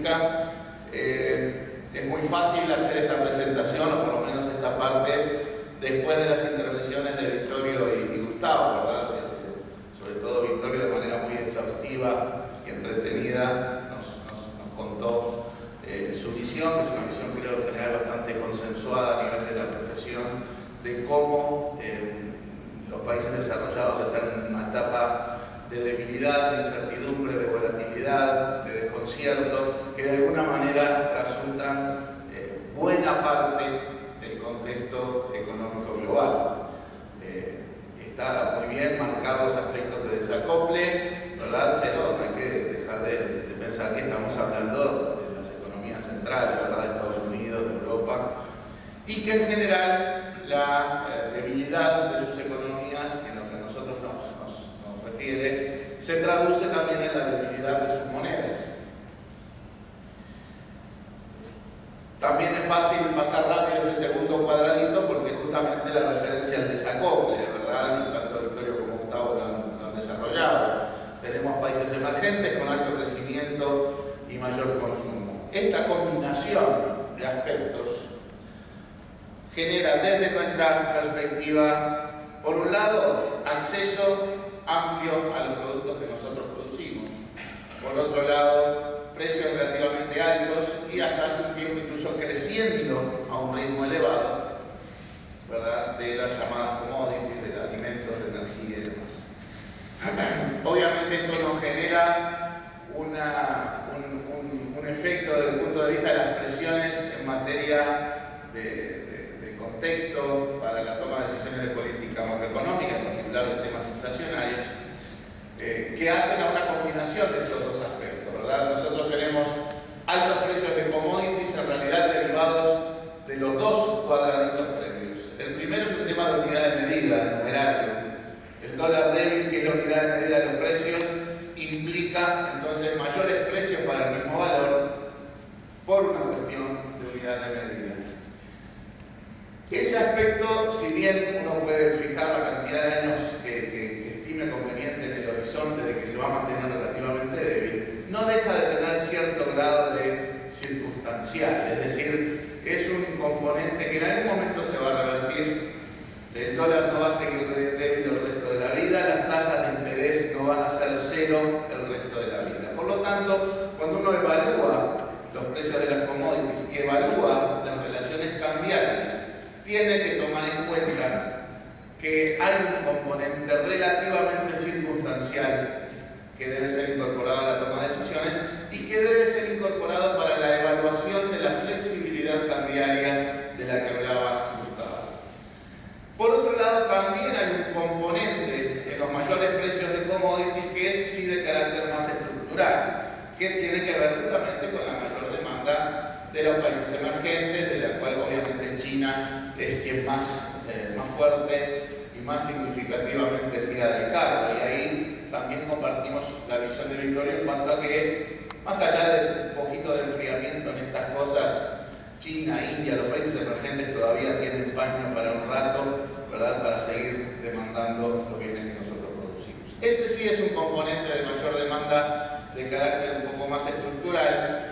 política. Es muy fácil hacer esta presentación, o por lo menos esta parte, después de las intervenciones de Victorio y Gustavo, ¿verdad? Sobre todo Victorio, de manera muy exhaustiva y entretenida, nos contó su visión, que es una visión, creo, en general bastante consensuada a nivel de la profesión, de cómo los países desarrollados están en una etapa de debilidad, de incertidumbre, de volatilidad, de desconcierto, que de alguna manera resultan buena parte del contexto económico global. Está muy bien marcar los aspectos de desacople, ¿verdad? Pero no hay que dejar de pensar que estamos hablando de las economías centrales, ¿verdad? De Estados Unidos, de Europa, y que en general la debilidad de sus economías, en lo que a nosotros nos refiere, se traduce también en la debilidad de sus monedas. También es fácil pasar rápido este segundo cuadradito porque justamente la referencia al desacople, ¿verdad? Tanto Victorio como Gustavo lo han desarrollado. Tenemos países emergentes con alto crecimiento y mayor consumo. Esta combinación de aspectos genera desde nuestra perspectiva, por un lado, acceso amplio a los productos que nosotros producimos. Por otro lado, precios relativamente altos y hasta hace un tiempo incluso creciendo a un ritmo elevado, ¿verdad? De las llamadas commodities, de alimentos, de energía y demás. Obviamente esto nos genera un efecto desde el punto de vista de las presiones en materia de contexto para la toma de decisiones de política macroeconómica, en particular de temas inflacionarios, que hacen a una combinación de estos dos aspectos, ¿verdad? Nosotros tenemos altos precios de commodities, en realidad derivados de los dos cuadraditos previos. El primero es un tema de unidad de medida, numerario. El dólar débil, que es la unidad de medida de los precios, implica entonces mayores precios para el mismo valor por una cuestión de unidad de medida. Ese aspecto, si bien uno puede fijar la cantidad de años que estime conveniente en el horizonte de que se va a mantener relativamente débil, no deja de tener cierto grado de circunstancial, es decir, es un componente que en algún momento se va a revertir. El dólar no va a seguir débil el resto de la vida, las tasas de interés no van a ser cero el resto de la vida. Por lo tanto, cuando uno evalúa los precios de las commodities y evalúa las relaciones cambiarias, tiene que tomar en cuenta que hay un componente relativamente circunstancial que debe ser incorporado a la toma de decisiones y que debe ser incorporado para la evaluación de la flexibilidad cambiaria de la que hablaba Gustavo. Por otro lado, también hay un componente en los mayores precios de commodities que es sí de carácter más estructural, que tiene que ver justamente con la mayor demanda de los países emergentes, de la cual obviamente China es quien más fuerte y más significativamente tira del carro. Y ahí también compartimos la visión de Victorio en cuanto a que, más allá de un poquito de enfriamiento en estas cosas, China, India, los países emergentes todavía tienen paño para un rato, ¿verdad?, para seguir demandando los bienes que nosotros producimos. Ese sí es un componente de mayor demanda de carácter un poco más estructural.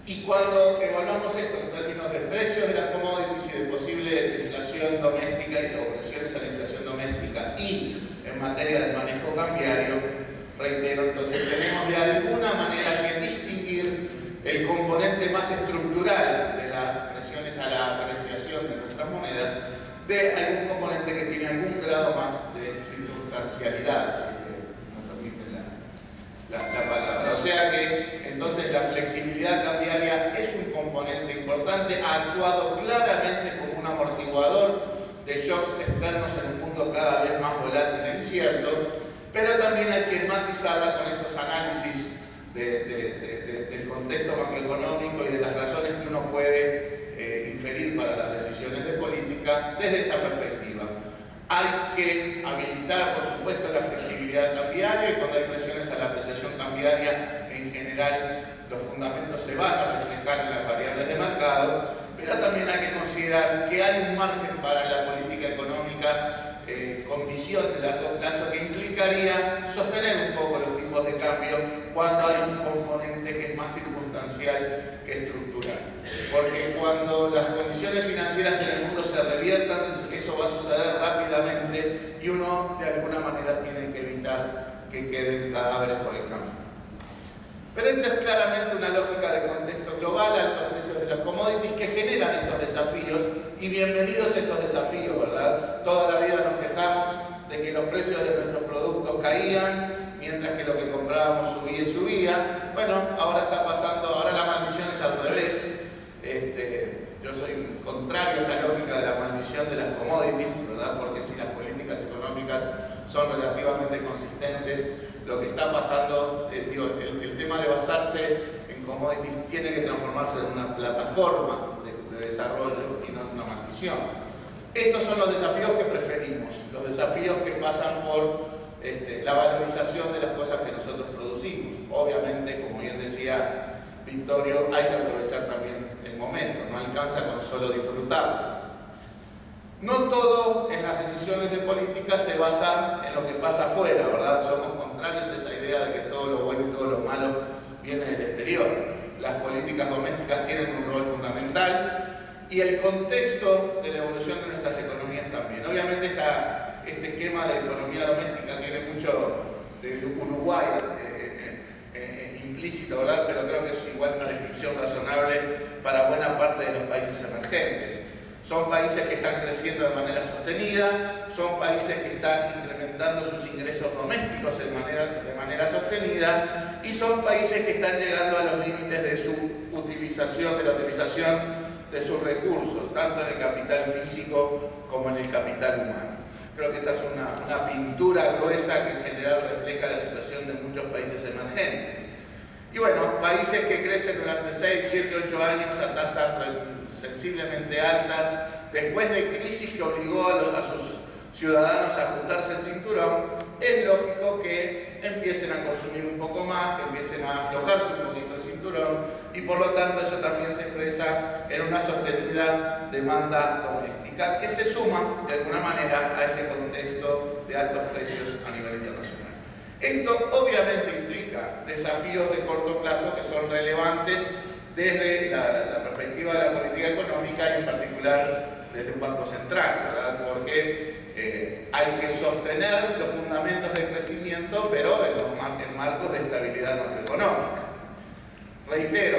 Y cuando evaluamos esto en términos de precios de las commodities y de posible inflación doméstica o presiones a la inflación doméstica y en materia de manejo cambiario, reitero, entonces tenemos de alguna manera que distinguir el componente más estructural de las presiones a la apreciación de nuestras monedas de algún componente que tiene algún grado más de circunstancialidad, si me permiten la palabra. O sea que entonces la flexibilidad cambiaria es un componente importante, ha actuado claramente como un amortiguador de shocks externos en un mundo cada vez más volátil e incierto, pero también hay que matizarla con estos análisis del contexto macroeconómico y de las razones que uno puede inferir para las decisiones de política desde esta perspectiva. Hay que habilitar, por supuesto, la flexibilidad cambiaria y cuando hay presiones a la apreciación cambiaria, en general, los fundamentos se van a reflejar en las variables de mercado, pero también hay que considerar que hay un margen para la política económica con visión de largo plazo que implicaría sostener un poco los tipos de cambio cuando hay un componente que es más circunstancial que estructural. Porque cuando las condiciones financieras en el mundo se reviertan, eso va a suceder rápidamente y uno de alguna manera tiene que evitar que queden cadáveres por el camino. Pero esta es claramente una lógica de contexto global, altos precios de las commodities que generan estos desafíos, y bienvenidos estos desafíos, ¿verdad? Toda la vida nos quejamos de que los precios de nuestros productos caían, mientras que lo que comprábamos subía y subía. Bueno, ahora está pasando, ahora la maldición es al revés. Yo soy contrario a esa lógica de la maldición de las commodities, ¿verdad? Porque si las políticas económicas son relativamente consistentes, lo que está pasando, el tema de basarse en commodities tiene que transformarse en una plataforma de desarrollo y no en una maldición. Estos son los desafíos que preferimos, los desafíos que pasan por la valorización de las cosas que nosotros producimos. Obviamente, como bien decía Vittorio, hay que aprovechar también el momento, no alcanza con solo disfrutar. No todo en las decisiones de política se basa en lo que pasa afuera, ¿verdad? Somos contrarios a esa idea de que todo lo bueno y todo lo malo viene del exterior. Las políticas domésticas tienen un rol fundamental y el contexto de la evolución de nuestras economías también. Obviamente este esquema de economía doméstica tiene mucho del Uruguay implícito, ¿verdad? Pero creo que es igual una descripción razonable para buena parte de los países emergentes. Son países que están creciendo de manera sostenida, son países que están incrementando sus ingresos domésticos de manera sostenida, y son países que están llegando a los límites de su utilización, de la utilización de sus recursos, tanto en el capital físico como en el capital humano. Creo que esta es una pintura gruesa que en general refleja la situación de muchos países emergentes. Y bueno, países que crecen durante 6, 7, 8 años a tasas sensiblemente altas, después de crisis que obligó a sus ciudadanos a ajustarse el cinturón, es lógico que empiecen a consumir un poco más, que empiecen a aflojarse un poquito el cinturón, y por lo tanto eso también se expresa en una sostenida demanda doméstica que se suma de alguna manera a ese contexto de altos precios a nivel internacional. Esto obviamente implica desafíos de corto plazo que son relevantes desde la perspectiva de la política económica y en particular desde un banco central, ¿verdad? Porque hay que sostener los fundamentos del crecimiento, pero en marcos de estabilidad macroeconómica. Reitero,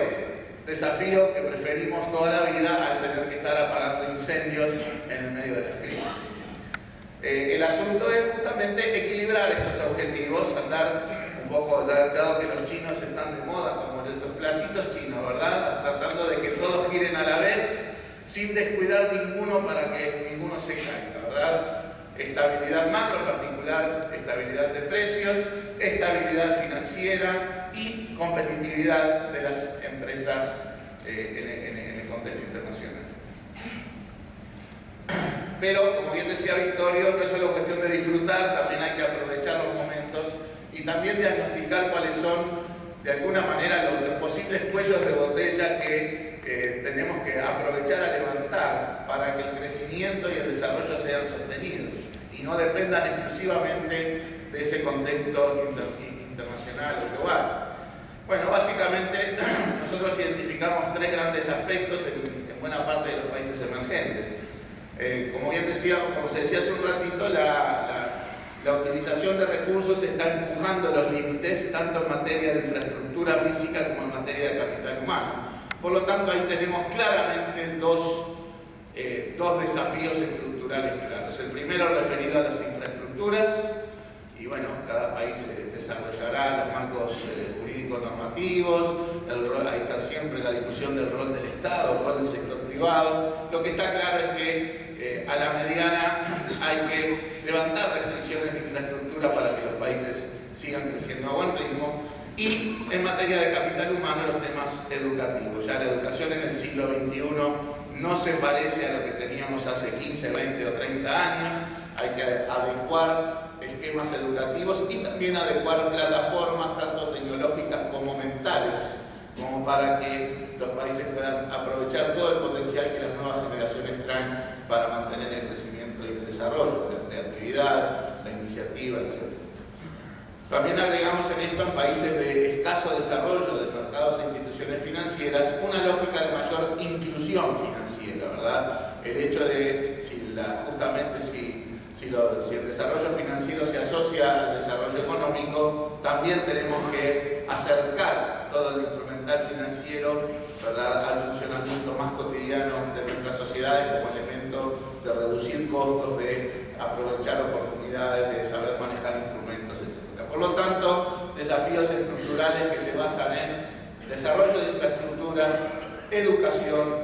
desafío que preferimos toda la vida al tener que estar apagando incendios en el medio de las crisis. El asunto es justamente equilibrar estos objetivos, andar un poco, dado que los chinos están de moda, como los platitos chinos, ¿verdad? Tratando de que todos giren a la vez, sin descuidar ninguno para que ninguno se caiga, ¿verdad? Estabilidad macro, en particular estabilidad de precios, estabilidad financiera y competitividad de las empresas en el contexto internacional. Pero, como bien decía Vittorio, no es solo cuestión de disfrutar, también hay que aprovechar los momentos y también diagnosticar cuáles son, de alguna manera, los posibles cuellos de botella que tenemos que aprovechar a levantar para que el crecimiento y el desarrollo sean sostenidos y no dependan exclusivamente de ese contexto internacional o global. Bueno, básicamente nosotros identificamos tres grandes aspectos en buena parte de los países emergentes. Como bien decíamos, como se decía hace un ratito, la utilización de recursos está empujando los límites, tanto en materia de infraestructura física como en materia de capital humano. Por lo tanto, ahí tenemos claramente dos desafíos estructurales claros. El primero referido a las infraestructuras, y bueno, cada país desarrollará los marcos jurídicos normativos, ahí está siempre la discusión del rol del Estado, el rol del sector privado. Lo que está claro es que a la mediana hay que levantar restricciones de infraestructura para que los países sigan creciendo a buen ritmo. Y en materia de capital humano, los temas educativos. Ya la educación en el siglo XXI no se parece a lo que teníamos hace 15, 20 o 30 años. Hay que adecuar esquemas educativos y también adecuar plataformas tanto tecnológicas como mentales, como para que los países puedan aprovechar todo el potencial que las nuevas generaciones traen para mantener el crecimiento y el desarrollo, la creatividad, la iniciativa, etc. También agregamos en esto en países de escaso desarrollo, de mercados instituciones financieras una lógica de mayor inclusión financiera, ¿verdad? El hecho de justamente si el desarrollo financiero se asocia al desarrollo económico, también tenemos que acercar todo el instrumental financiero, ¿verdad?, al funcionamiento más cotidiano de nuestras sociedades como elemento de reducir costos, de aprovechar oportunidades, de saber manejar instrumentos, etc. Por lo tanto, desafíos estructurales que se basan en desarrollo de infraestructuras, educación,